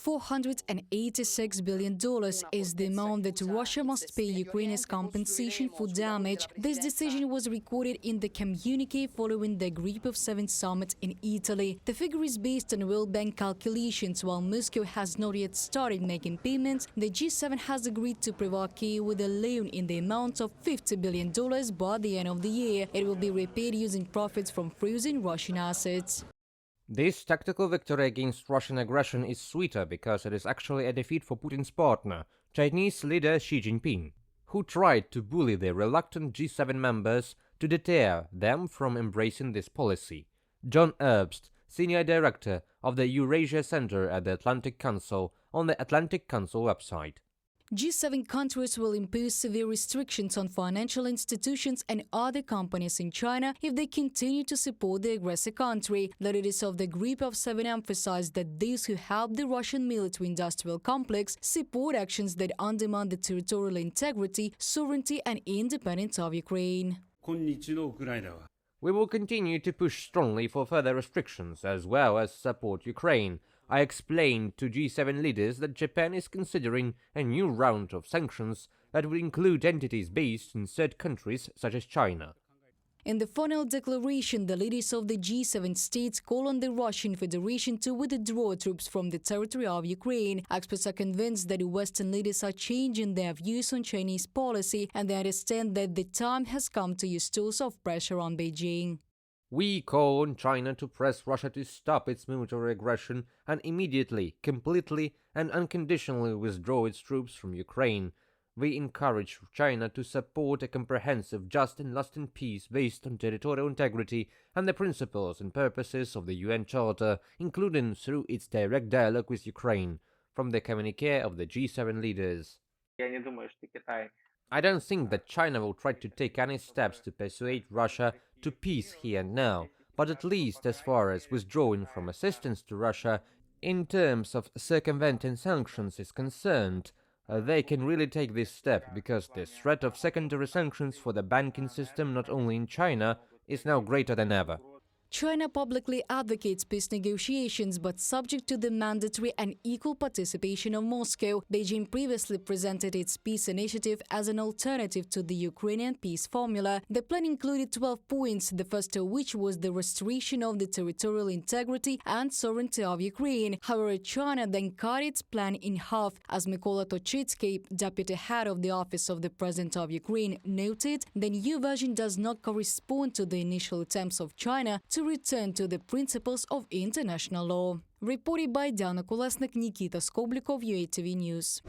$486 billion is the amount that Russia must pay Ukraine as compensation for damage. This decision was recorded in the communique following the Group of Seven summit in Italy. The figure is based on World Bank calculations. While Moscow has not yet started making payments, the G7 has agreed to provide Kyiv with a loan in the amount of $50 billion by the end of the year. It will be repaid using profits from frozen Russian assets. This tactical victory against Russian aggression is sweeter because it is actually a defeat for Putin's partner, Chinese leader Xi Jinping, who tried to bully the reluctant G7 members to deter them from embracing this policy. John Herbst, senior director of the Eurasia Center at the Atlantic Council, on the Atlantic Council website. G7 countries will impose severe restrictions on financial institutions and other companies in China if they continue to support the aggressor country. The leaders of the Group of Seven emphasized that those who help the Russian military-industrial complex support actions that undermine the territorial integrity, sovereignty and independence of Ukraine. We will continue to push strongly for further restrictions as well as support Ukraine. I explained to G7 leaders that Japan is considering a new round of sanctions that would include entities based in third countries such as China. In the final declaration, the leaders of the G7 states call on the Russian Federation to withdraw troops from the territory of Ukraine. Experts are convinced that Western leaders are changing their views on Chinese policy, and they understand that the time has come to use tools of pressure on Beijing. We call on China to press Russia to stop its military aggression and immediately, completely and unconditionally withdraw its troops from Ukraine. We encourage China to support a comprehensive, just and lasting peace based on territorial integrity and the principles and purposes of the UN Charter, including through its direct dialogue with Ukraine, from the communique of the G7 leaders. I don't think that China will try to take any steps to persuade Russia to peace here and now, but at least as far as withdrawing from assistance to Russia in terms of circumventing sanctions is concerned, they can really take this step because the threat of secondary sanctions for the banking system not only in China is now greater than ever. China publicly advocates peace negotiations, but subject to the mandatory and equal participation of Moscow. Beijing previously presented its peace initiative as an alternative to the Ukrainian peace formula. The plan included 12 points, the first of which was the restoration of the territorial integrity and sovereignty of Ukraine. However, China then cut its plan in half. As Mykola Tochitsky, deputy head of the Office of the President of Ukraine, noted, the new version does not correspond to the initial attempts of China to return to the principles of international law. Reported by Diana Kolesnik, Nikita Skoblikov, UATV News.